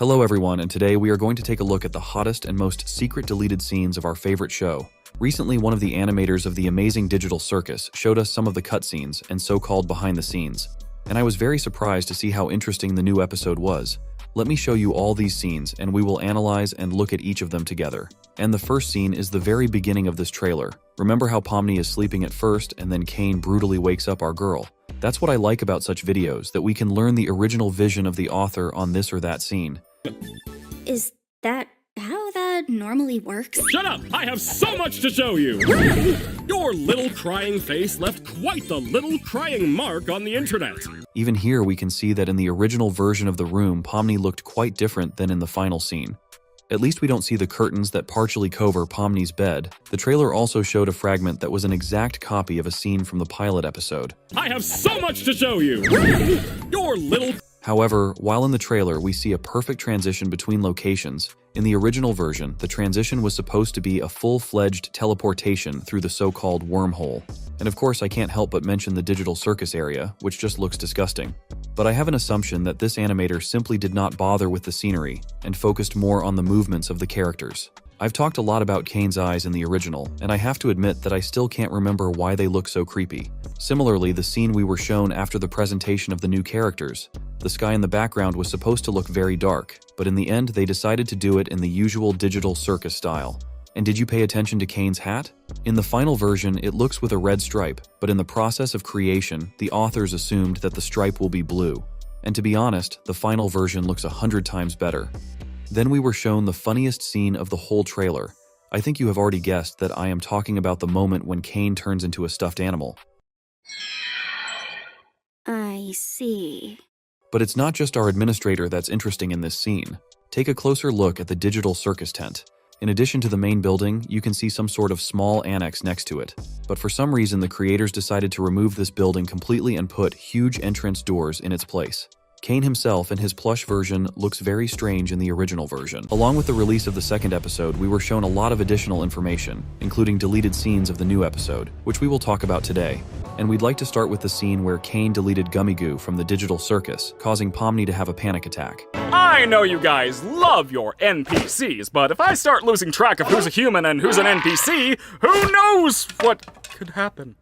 Hello everyone, and today we are going to take a look at the hottest and most secret deleted scenes of our favorite show. Recently, one of the animators of the amazing digital circus showed us some of the cutscenes and so-called behind the scenes, and I was very surprised to see how interesting the new episode was. Let me show you all these scenes, and we will analyze and look at each of them together. And the first scene is the very beginning of this trailer. Remember how Pomni is sleeping at first, and then Cain brutally wakes up our girl? That's what I like about such videos, that we can learn the original vision of the author on this or that scene. Is that how that normally works? Shut up! I have so much to show you! Your little crying face left quite the little crying mark on the internet. Even here we can see that in the original version of the room, Pomni looked quite different than in the final scene. At least we don't see the curtains that partially cover Pomni's bed. The trailer also showed a fragment that was an exact copy of a scene from the pilot episode. I have so much to show you! Your little... However, while in the trailer we see a perfect transition between locations, in the original version, the transition was supposed to be a full-fledged teleportation through the so-called wormhole. And of course I can't help but mention the digital circus area, which just looks disgusting. But I have an assumption that this animator simply did not bother with the scenery, and focused more on the movements of the characters. I've talked a lot about Cain's eyes in the original, and I have to admit that I still can't remember why they look so creepy. Similarly, the scene we were shown after the presentation of the new characters, the sky in the background was supposed to look very dark, but in the end they decided to do it in the usual digital circus style. And did you pay attention to Cain's hat? In the final version, it looks with a red stripe, but in the process of creation, the authors assumed that the stripe will be blue. And to be honest, the final version looks 100 times better. Then we were shown the funniest scene of the whole trailer. I think you have already guessed that I am talking about the moment when Cain turns into a stuffed animal. I see. But it's not just our administrator that's interesting in this scene. Take a closer look at the digital circus tent. In addition to the main building, you can see some sort of small annex next to it. But for some reason, the creators decided to remove this building completely and put huge entrance doors in its place. Cain himself in his plush version looks very strange in the original version. Along with the release of the second episode, we were shown a lot of additional information, including deleted scenes of the new episode, which we will talk about today. And we'd like to start with the scene where Cain deleted Gummigoo from the digital circus, causing Pomni to have a panic attack. I know you guys love your NPCs, but if I start losing track of who's a human and who's an NPC, who knows what could happen?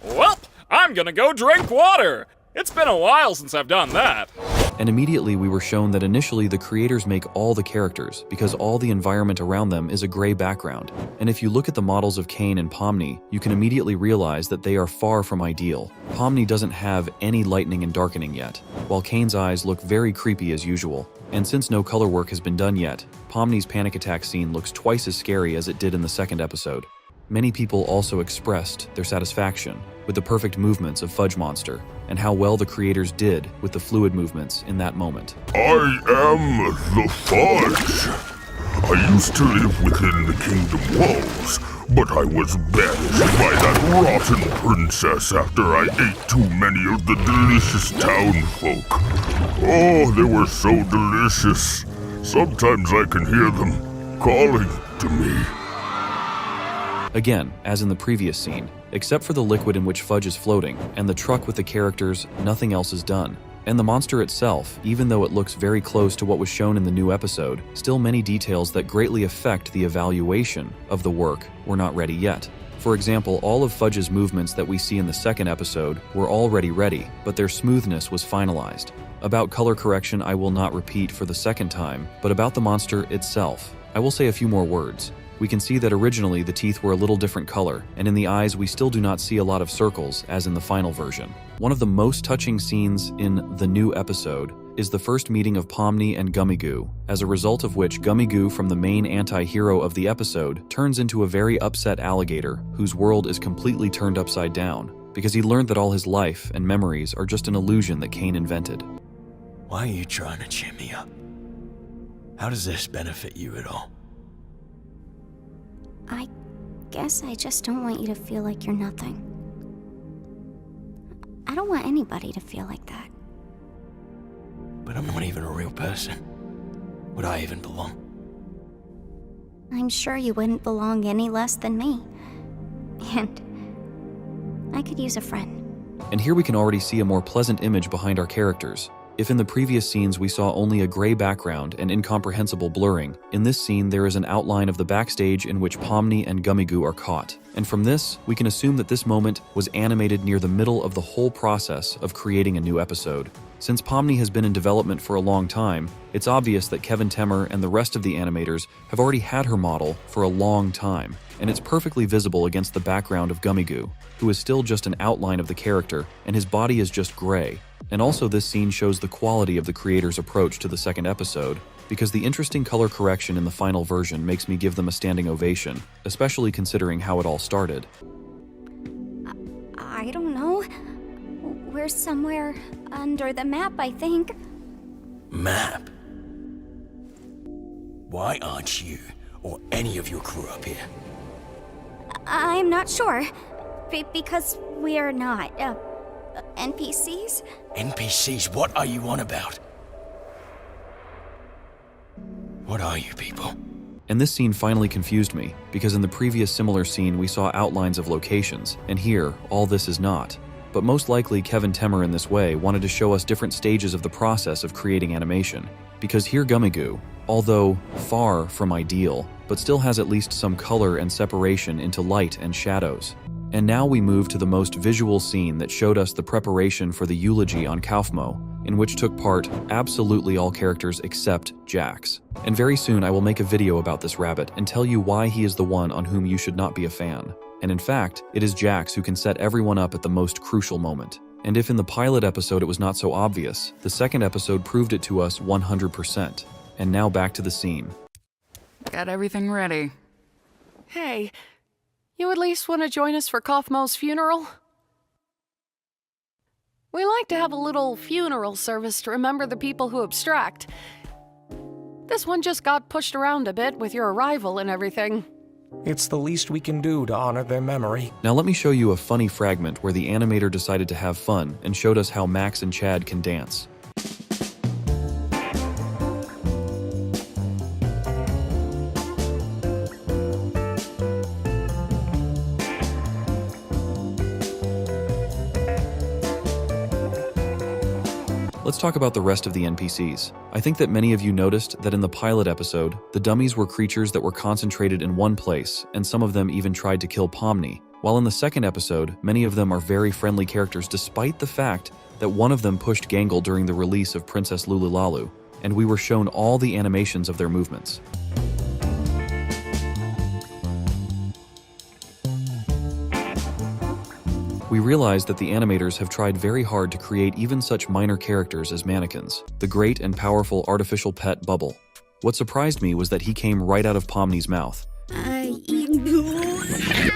Well, I'm gonna go drink water. It's been a while since I've done that. And immediately we were shown that initially the creators make all the characters because all the environment around them is a gray background. And if you look at the models of Cain and Pomni, you can immediately realize that they are far from ideal. Pomni doesn't have any lightening and darkening yet, while Cain's eyes look very creepy as usual. And since no color work has been done yet, Pomni's panic attack scene looks twice as scary as it did in the second episode. Many people also expressed their satisfaction with the perfect movements of Fudge Monster and how well the creators did with the fluid movements in that moment. I am the Fudge. I used to live within the kingdom walls, but I was banished by that rotten princess after I ate too many of the delicious townfolk. Oh, they were so delicious. Sometimes I can hear them calling to me. Again, as in the previous scene, except for the liquid in which Fudge is floating, and the truck with the characters, nothing else is done. And the monster itself, even though it looks very close to what was shown in the new episode, still many details that greatly affect the evaluation of the work were not ready yet. For example, all of Fudge's movements that we see in the second episode were already ready, but their smoothness was finalized. About color correction I will not repeat for the second time, but about the monster itself, I will say a few more words. We can see that originally the teeth were a little different color, and in the eyes we still do not see a lot of circles as in the final version. One of the most touching scenes in the new episode is the first meeting of Pomni and Gummigoo, as a result of which Gummigoo from the main anti-hero of the episode turns into a very upset alligator whose world is completely turned upside down, because he learned that all his life and memories are just an illusion that Cain invented. Why are you trying to cheer me up? How does this benefit you at all? I guess I just don't want you to feel like you're nothing. I don't want anybody to feel like that. But I'm not even a real person. Would I even belong? I'm sure you wouldn't belong any less than me. And I could use a friend. And here we can already see a more pleasant image behind our characters. If in the previous scenes we saw only a gray background and incomprehensible blurring, in this scene there is an outline of the backstage in which Pomni and Gummigoo are caught. And from this, we can assume that this moment was animated near the middle of the whole process of creating a new episode. Since Pomni has been in development for a long time, it's obvious that Kevin Temmer and the rest of the animators have already had her model for a long time, and it's perfectly visible against the background of Gummigoo, who is still just an outline of the character, and his body is just gray. And also this scene shows the quality of the creator's approach to the second episode, because the interesting color correction in the final version makes me give them a standing ovation, especially considering how it all started. I don't know. We're somewhere under the map, I think. Map? Why aren't you or any of your crew up here? I'm not sure. Because we're not, NPCs? NPCs? What are you on about? What are you people? And this scene finally confused me, because in the previous similar scene we saw outlines of locations, and here, all this is not. But most likely Kevin Temmer in this way wanted to show us different stages of the process of creating animation. Because here Gummigoo, although far from ideal, but still has at least some color and separation into light and shadows. And now we move to the most visual scene that showed us the preparation for the eulogy on Kaufmo, in which took part absolutely all characters except Jax. And very soon I will make a video about this rabbit and tell you why he is the one on whom you should not be a fan. And in fact, it is Jax who can set everyone up at the most crucial moment. And if in the pilot episode it was not so obvious, the second episode proved it to us 100%. And now back to the scene. Got everything ready. Hey, you at least want to join us for Kaufmo's funeral? We like to have a little funeral service to remember the people who abstract. This one just got pushed around a bit with your arrival and everything. It's the least we can do to honor their memory. Now let me show you a funny fragment where the animator decided to have fun and showed us how Max and Chad can dance. Let's talk about the rest of the NPCs. I think that many of you noticed that in the pilot episode, the dummies were creatures that were concentrated in one place, and some of them even tried to kill Pomni. While in the second episode, many of them are very friendly characters despite the fact that one of them pushed Gangle during the release of Princess Lululalu, and we were shown all the animations of their movements. We realized that the animators have tried very hard to create even such minor characters as mannequins, the great and powerful artificial pet Bubble. What surprised me was that he came right out of Pomni's mouth. How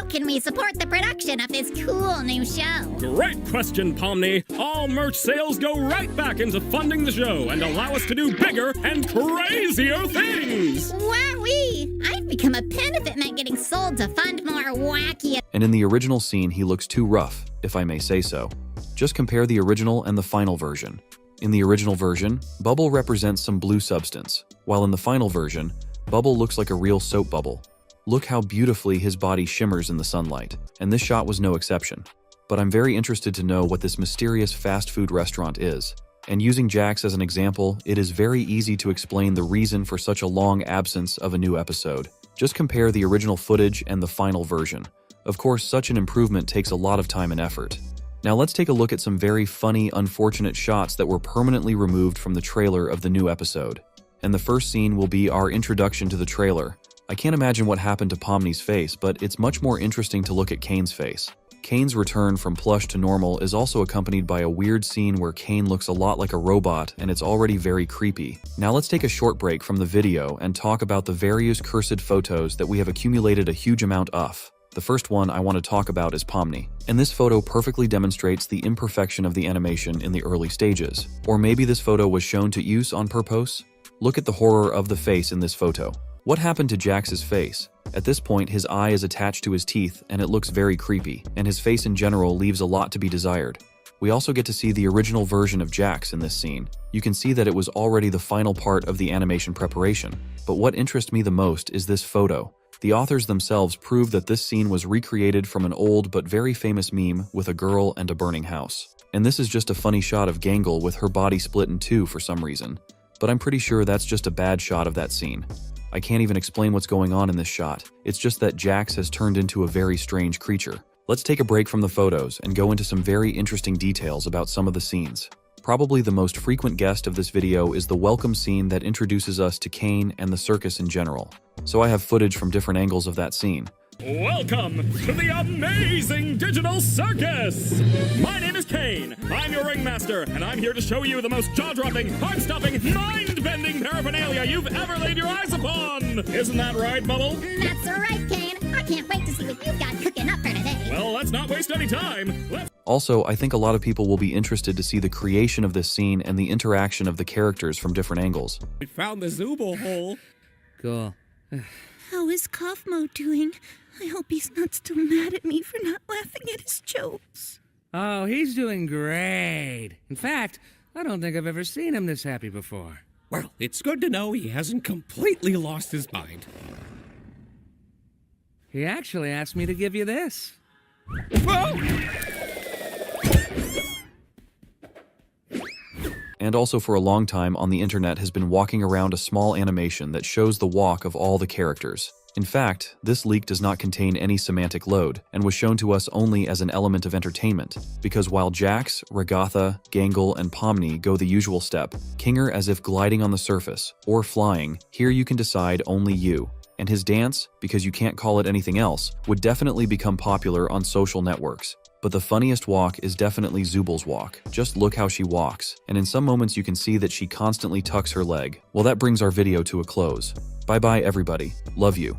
can we support the production of this cool new show? Great question, Pomni. All merch sales go right back into funding the show and allow us to do bigger and crazier things. Wowee! I'd become a pen if it meant getting sold to fund more wacky... And in the original scene, he looks too rough, if I may say so. Just compare the original and the final version. In the original version, Bubble represents some blue substance, while in the final version, Bubble looks like a real soap bubble. Look how beautifully his body shimmers in the sunlight, and this shot was no exception. But I'm very interested to know what this mysterious fast food restaurant is. And using Jax as an example, it is very easy to explain the reason for such a long absence of a new episode. Just compare the original footage and the final version. Of course, such an improvement takes a lot of time and effort. Now let's take a look at some very funny, unfortunate shots that were permanently removed from the trailer of the new episode. And the first scene will be our introduction to the trailer. I can't imagine what happened to Pomni's face, but it's much more interesting to look at Kane's face. Kane's return from plush to normal is also accompanied by a weird scene where Kane looks a lot like a robot, and it's already very creepy. Now let's take a short break from the video and talk about the various cursed photos that we have accumulated a huge amount of. The first one I want to talk about is Pomni, and this photo perfectly demonstrates the imperfection of the animation in the early stages. Or maybe this photo was shown to use on purpose? Look at the horror of the face in this photo. What happened to Jax's face? At this point, his eye is attached to his teeth, and it looks very creepy, and his face in general leaves a lot to be desired. We also get to see the original version of Jax in this scene. You can see that it was already the final part of the animation preparation. But what interests me the most is this photo. The authors themselves prove that this scene was recreated from an old but very famous meme with a girl and a burning house. And this is just a funny shot of Gangle with her body split in two for some reason. But I'm pretty sure that's just a bad shot of that scene. I can't even explain what's going on in this shot. It's just that Jax has turned into a very strange creature. Let's take a break from the photos and go into some very interesting details about some of the scenes. Probably the most frequent guest of this video is the welcome scene that introduces us to Kane and the circus in general. So I have footage from different angles of that scene. Welcome to the amazing digital circus! My name is Kane, I'm your ringmaster, and I'm here to show you the most jaw-dropping, heart-stopping, mind-bending paraphernalia you've ever laid your eyes upon! Isn't that right, Bubble? That's right, Kane. I can't wait to see what you've got cooking up for today. Well, let's not waste any time. Also, I think a lot of people will be interested to see the creation of this scene and the interaction of the characters from different angles. We found the Zooble hole. Cool. How is Kaufmo doing? I hope he's not still mad at me for not laughing at his jokes. Oh, he's doing great. In fact, I don't think I've ever seen him this happy before. Well, it's good to know he hasn't completely lost his mind. He actually asked me to give you this. And also for a long time on the internet has been walking around a small animation that shows the walk of all the characters. In fact, this leak does not contain any semantic load, and was shown to us only as an element of entertainment, because while Jax, Ragatha, Gangle, and Pomni go the usual step, Kinger as if gliding on the surface, or flying, here you can decide only you. And his dance, because you can't call it anything else, would definitely become popular on social networks. But the funniest walk is definitely Zooble's walk. Just look how she walks, and in some moments you can see that she constantly tucks her leg. Well, that brings our video to a close. Bye bye everybody. Love you.